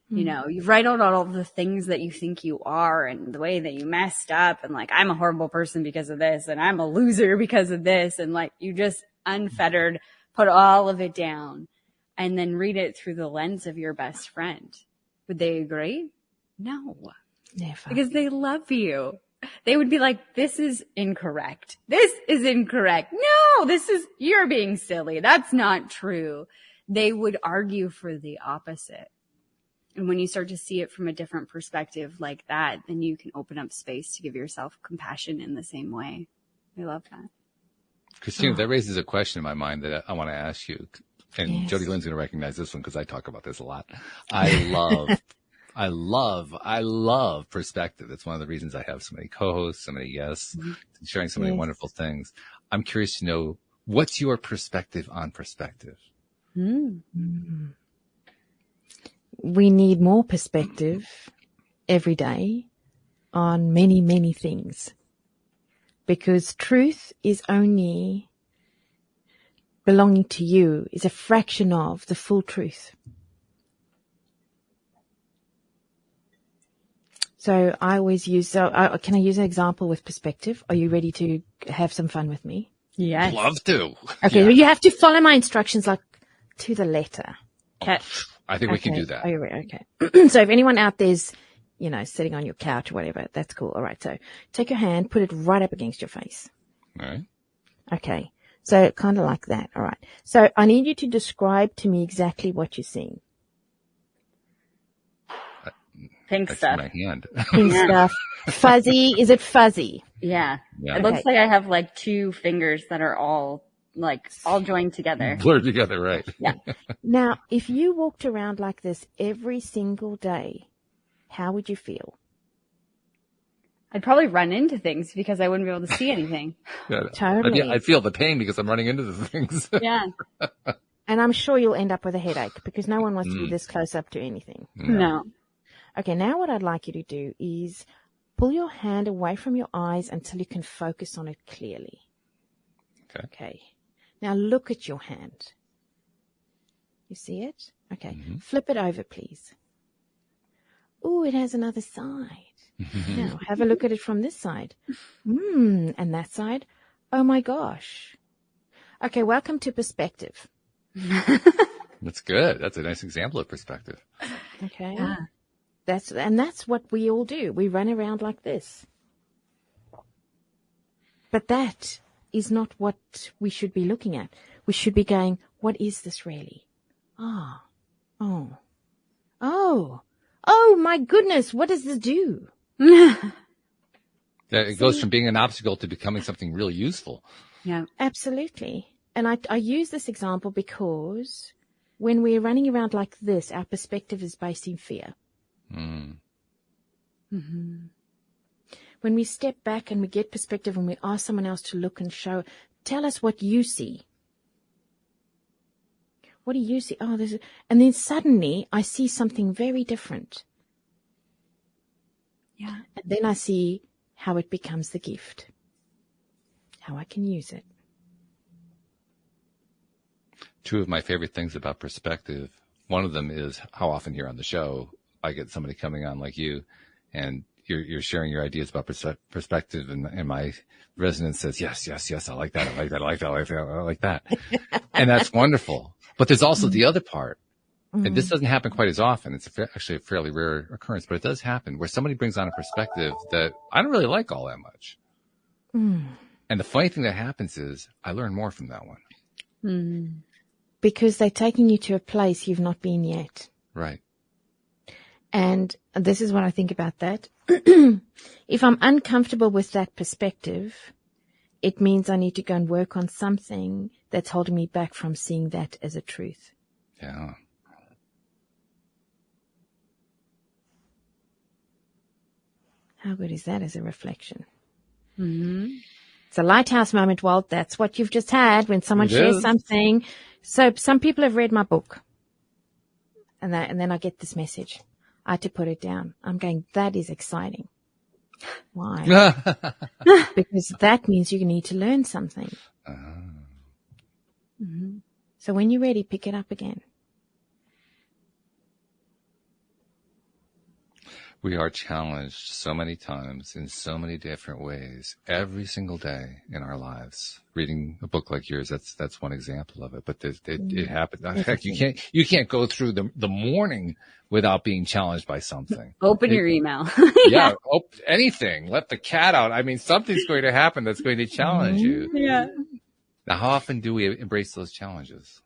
You write out all the things that you think you are and the way that you messed up and like, I'm a horrible person because of this and I'm a loser because of this. And like, you just unfettered, put all of it down and then read it through the lens of your best friend. Would they agree? No. Never. Because they love you. They would be like, this is incorrect. This is incorrect. No, you're being silly. That's not true. They would argue for the opposite. And when you start to see it from a different perspective like that, then you can open up space to give yourself compassion in the same way. I love that. Christina, that raises a question in my mind that I want to ask you. And Yes. Jody Lynn's going to recognize this one because I talk about this a lot. I love I love perspective. That's one of the reasons I have so many co-hosts, so many guests, sharing so many wonderful things. I'm curious to know, what's your perspective on perspective? We need more perspective every day on many, many things, because truth is only belonging to you, is a fraction of the full truth. So I always use, can I use an example with perspective? Are you ready to have some fun with me? Yes. Love to. Okay, well, you have to follow my instructions like to the letter. Okay. I think we can do that. Are you ready? Okay. So if anyone out there's, sitting on your couch or whatever, that's cool. All right. So take your hand, put it right up against your face. All right. Okay. So kind of like that. All right. So I need you to describe to me exactly what you're seeing. Pink stuff. My hand. Pink stuff. Fuzzy. Is it fuzzy? Yeah. Yeah. It looks like I have like 2 fingers that are all joined together. Blurred together, right? Yeah. Now, if you walked around like this every single day, how would you feel? I'd probably run into things because I wouldn't be able to see anything. Yeah. Totally. I'd feel the pain because I'm running into the things. Yeah. And I'm sure you'll end up with a headache because no one wants to be this close up to anything. No. Okay, now what I'd like you to do is pull your hand away from your eyes until you can focus on it clearly. Okay. Now look at your hand. You see it? Okay. Flip it over, please. Ooh, it has another side. Now have a look at it from this side. And that side. Oh my gosh. Okay, welcome to perspective. That's good. That's a nice example of perspective. Okay. Yeah. That's what we all do. We run around like this. But that is not what we should be looking at. We should be going, what is this really? Oh, my goodness, what does this do? It goes from being an obstacle to becoming something really useful. Yeah. Absolutely. And I use this example because when we're running around like this, our perspective is based in fear. When we step back and we get perspective and we ask someone else to look and tell us what you see. What do you see? Oh, and then suddenly I see something very different. Yeah. And then I see how it becomes the gift, how I can use it. 2 of my favorite things about perspective, one of them is how often here on the show I get somebody coming on like you, and you're sharing your ideas about perspective, and my resonance says, yes, I like that, I like that. And that's wonderful. But there's also the other part, and this doesn't happen quite as often. It's actually a fairly rare occurrence, but it does happen where somebody brings on a perspective that I don't really like all that much. And the funny thing that happens is I learn more from that one. Because they're taking you to a place you've not been yet. Right. And this is what I think about that. If I'm uncomfortable with that perspective, it means I need to go and work on something that's holding me back from seeing that as a truth. Yeah. How good is that as a reflection? It's a lighthouse moment, Walt. That's what you've just had when someone shares something. So some people have read my book, and then I get this message. I had to put it down. I'm going, that is exciting. Why? Because that means you need to learn something. So when you're ready, pick it up again. We are challenged so many times in so many different ways every single day in our lives. Reading a book like yours, that's one example of it. But it happens. In fact, you can't go through the morning without being challenged by something. Open your email. Yeah, anything. Let the cat out. I mean, something's going to happen that's going to challenge you. Yeah. Now, how often do we embrace those challenges?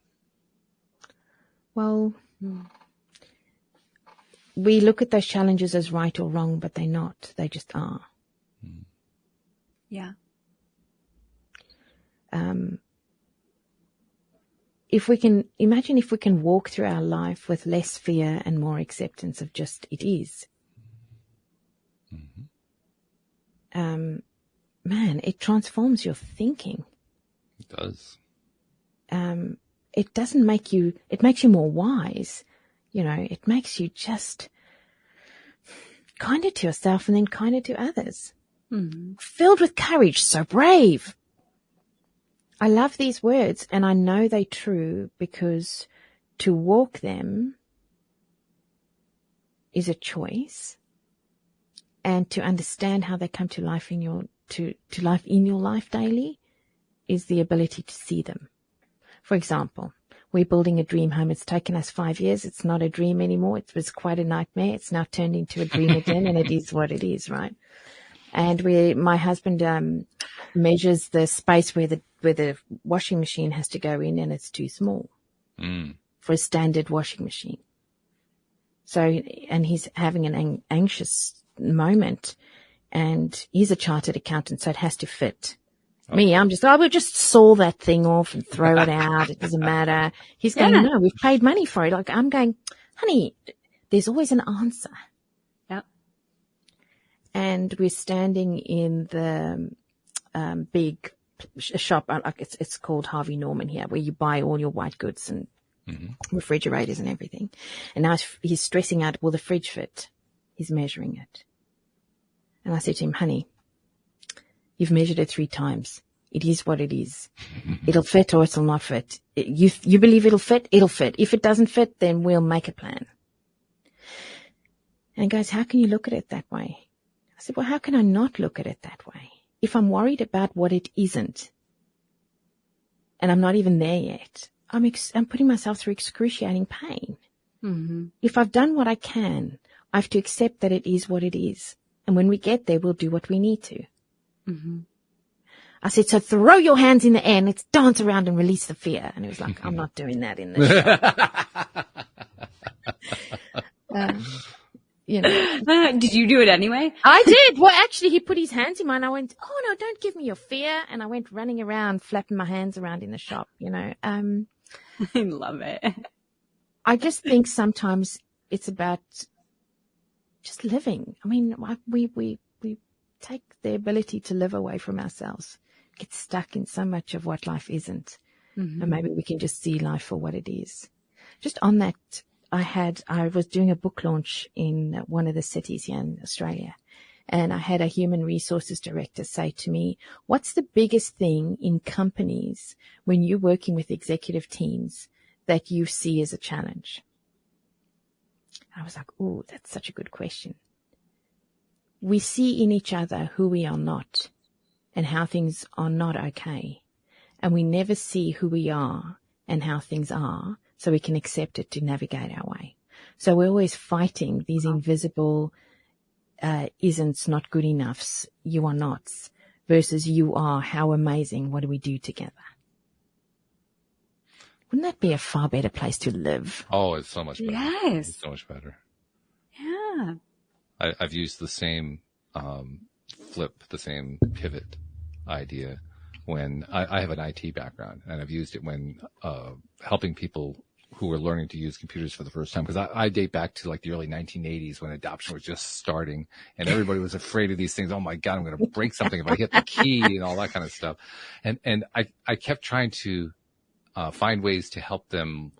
Well, we look at those challenges as right or wrong, but they're not. They just are. Yeah. if we can walk through our life with less fear and more acceptance of just it is, man, it transforms your thinking. It does. It doesn't make you, it makes you more wise. You know, it makes you just kinder to yourself and then kinder to others. Filled with courage, so brave. I love these words, and I know they're true because to walk them is a choice, and to understand how they come to life in your to life in your life daily is the ability to see them. For example, we're building a dream home. It's taken us 5 years. It's not a dream anymore. It was quite a nightmare. It's now turned into a dream again, and it is what it is, right? And my husband measures the space where the washing machine has to go in, and it's too small for a standard washing machine. So, and he's having an anxious moment, and he's a chartered accountant, so it has to fit. Me, I'm just, we'll just saw that thing off and throw it out. It doesn't matter. He's going, no, we've paid money for it. Like, I'm going, honey, there's always an answer. Yep. And we're standing in the big shop, like it's called Harvey Norman here, where you buy all your white goods and refrigerators and everything. And now he's stressing out, will the fridge fit? He's measuring it. And I said to him, honey, you've measured it 3 times. It is what it is. It'll fit or it'll not fit. You believe it'll fit? It'll fit. If it doesn't fit, then we'll make a plan. And he goes, how can you look at it that way? I said, well, how can I not look at it that way? If I'm worried about what it isn't, and I'm not even there yet, I'm putting myself through excruciating pain. If I've done what I can, I have to accept that it is what it is. And when we get there, we'll do what we need to. I said, so throw your hands in the air and let's dance around and release the fear. And he was like, I'm not doing that in this show. You know. Did you do it anyway? I did. Well, actually, he put his hands in mine. I went, oh, no, don't give me your fear. And I went running around, flapping my hands around in the shop, you know. I love it. I just think sometimes it's about just living. I mean, we take the ability to live away from ourselves, get stuck in so much of what life isn't. And maybe we can just see life for what it is. Just on that, I was doing a book launch in one of the cities here in Australia, and I had a human resources director say to me, what's the biggest thing in companies when you're working with executive teams that you see as a challenge? I was like, oh, that's such a good question. We see in each other who we are not and how things are not okay. And we never see who we are and how things are so we can accept it to navigate our way. So we're always fighting these invisible isn'ts, not good enoughs, you are nots, versus you are, how amazing, what do we do together? Wouldn't that be a far better place to live? Oh, it's so much better. Yes. It's so much better. Yeah. I've used the same the same pivot idea when I have an IT background, and I've used it when helping people who are learning to use computers for the first time. Because I date back to like the early 1980s when adoption was just starting, and everybody was afraid of these things. Oh my God, I'm going to break something if I hit the key and all that kind of stuff. And I kept trying to find ways to help them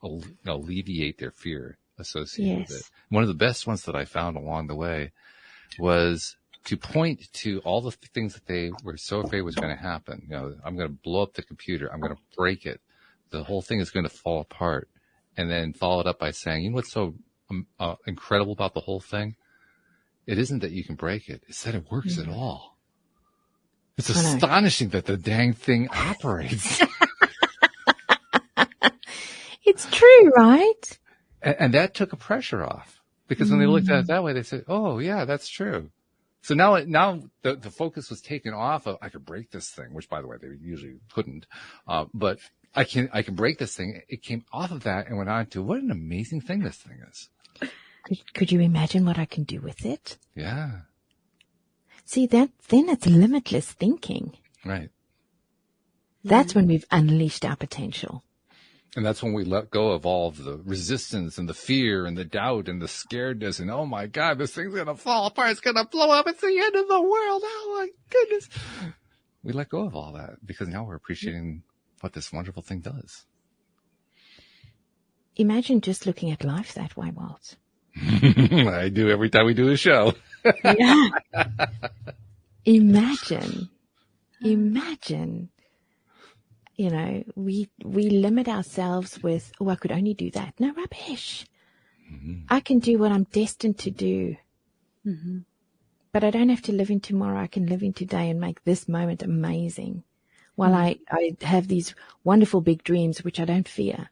alleviate their fear associated with it. One of the best ones that I found along the way was to point to all the things that they were so afraid was going to happen. You know, I'm going to blow up the computer. I'm going to break it. The whole thing is going to fall apart. And then follow it up by saying, you know what's so incredible about the whole thing? It isn't that you can break it. It's that it works at all. It's astonishing that the dang thing operates. It's true, right? And that took a pressure off, because when they looked at it that way, they said, oh yeah, that's true. So now the focus was taken off of, I could break this thing, which by the way, they usually couldn't. But I can break this thing. It came off of that and went on to what an amazing thing this thing is. Could you imagine what I can do with it? Yeah. See, then it's limitless thinking. Right. That's when we've unleashed our potential. And that's when we let go of all of the resistance and the fear and the doubt and the scaredness and, oh my God, this thing's going to fall apart. It's going to blow up. It's the end of the world. Oh my goodness. We let go of all that because now we're appreciating what this wonderful thing does. Imagine just looking at life that way, Walt. I do every time we do a show. Yeah. Imagine. You know, we limit ourselves with, oh, I could only do that. No, rubbish. Mm-hmm. I can do what I'm destined to do. Mm-hmm. But I don't have to live in tomorrow. I can live in today and make this moment amazing while I have these wonderful big dreams, which I don't fear.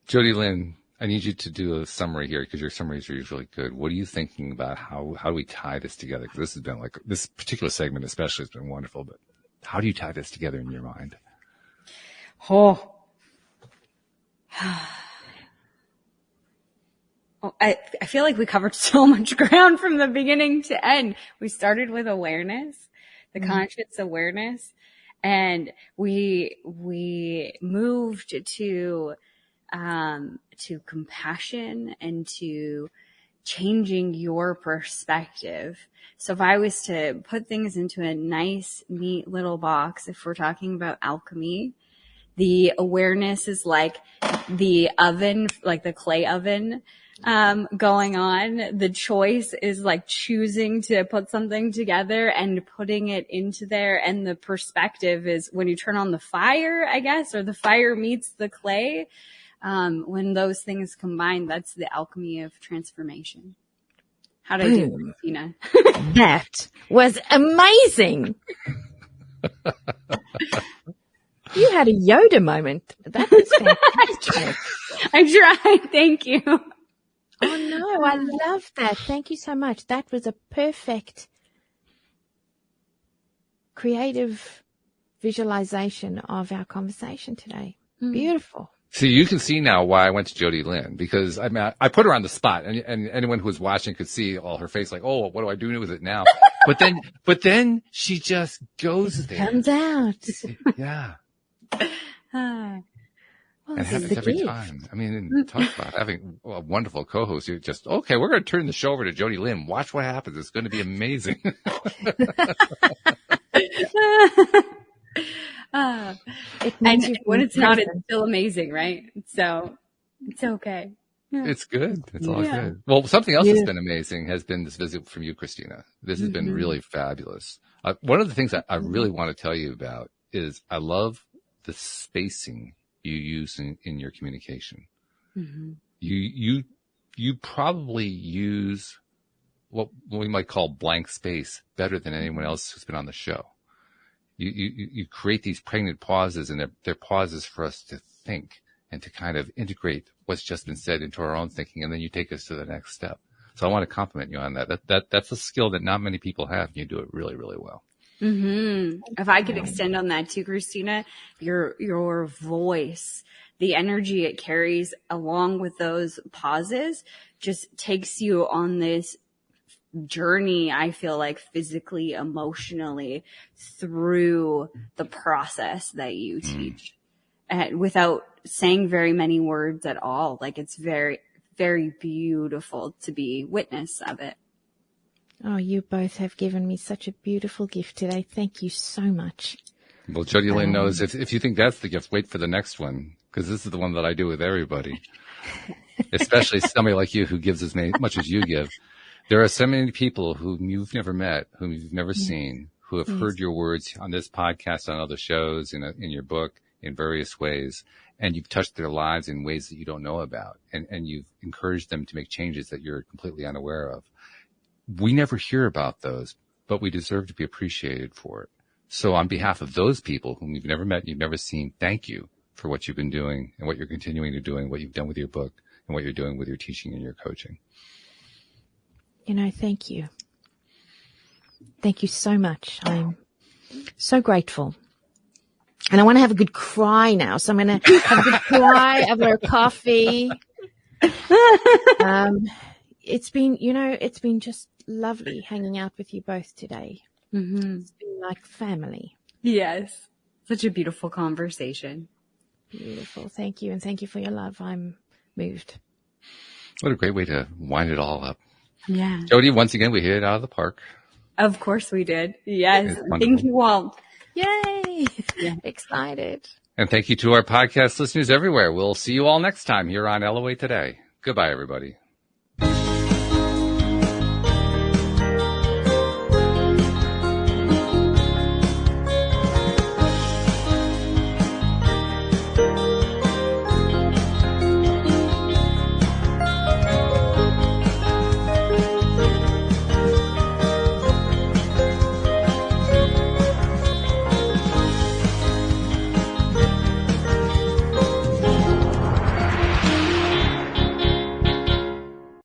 Jody Lynn, I need you to do a summary here because your summaries are usually good. What are you thinking about? How do we tie this together? Because this has been like, this particular segment especially has been wonderful, but how do you tie this together in your mind? Oh, I feel like we covered so much ground from the beginning to end. We started with awareness, the conscious awareness, and we moved to compassion and to changing your perspective. So if I was to put things into a nice, neat little box, if we're talking about alchemy, the awareness is like the oven, like the clay oven, going on. The choice is like choosing to put something together and putting it into there. And the perspective is when you turn on the fire, I guess, or the fire meets the clay. When those things combine, that's the alchemy of transformation. How did I do, Christina? That was amazing. You had a Yoda moment. That was fantastic. I tried. Thank you. Oh no, I love that. Thank you so much. That was a perfect creative visualization of our conversation today. Beautiful. See, you can see now why I went to Jody Lynn because I mean, I put her on the spot and anyone who was watching could see all her face like, oh, what do I do with it now? but then she just goes there. Comes out. Yeah. Well, and happens every time. I mean, talk about having a wonderful co-host. You just, okay, we're going to turn the show over to Jody Lynn. Watch what happens. It's going to be amazing. And when it's not, it's still amazing, right? So it's okay. Yeah. It's good. It's all good. Well, something else that's been amazing has been this visit from you, Christina. This has been really fabulous. One of the things I really want to tell you about is I love the spacing you use in your communication. Mm-hmm. You probably use what we might call blank space better than anyone else who's been on the show. You create these pregnant pauses, and they're pauses for us to think and to kind of integrate what's just been said into our own thinking, and then you take us to the next step. So I want to compliment you on that. That's a skill that not many people have, and you do it really, really well. Mm-hmm. If I could extend on that too, Christina, your voice, the energy it carries along with those pauses just takes you on this journey, I feel like physically, emotionally through the process that you teach and without saying very many words at all. Like it's very, very beautiful to be witness of it. Oh, you both have given me such a beautiful gift today. Thank you so much. Well, Jody Lynn knows if you think that's the gift, wait for the next one, because this is the one that I do with everybody, especially somebody like you who gives as much as you give. There are so many people whom you've never met, whom you've never seen, who have heard your words on this podcast, on other shows, in your book, in various ways, and you've touched their lives in ways that you don't know about, and you've encouraged them to make changes that you're completely unaware of. We never hear about those, but we deserve to be appreciated for it. So on behalf of those people whom you've never met, you've never seen, thank you for what you've been doing and what you're continuing to do and what you've done with your book and what you're doing with your teaching and your coaching. You know, thank you. Thank you so much. I'm so grateful. And I want to have a good cry now. So I'm going to have a good cry over a coffee. It's been just lovely hanging out with you both today. Mm-hmm. It's been like family. Yes. Such a beautiful conversation. Beautiful. Thank you. And thank you for your love. I'm moved. What a great way to wind it all up. Yeah. Jody, once again, we hit it out of the park. Of course we did. Yes. It's wonderful. Thank you all. Yay. Yeah. Excited. And thank you to our podcast listeners everywhere. We'll see you all next time here on LOA Today. Goodbye, everybody.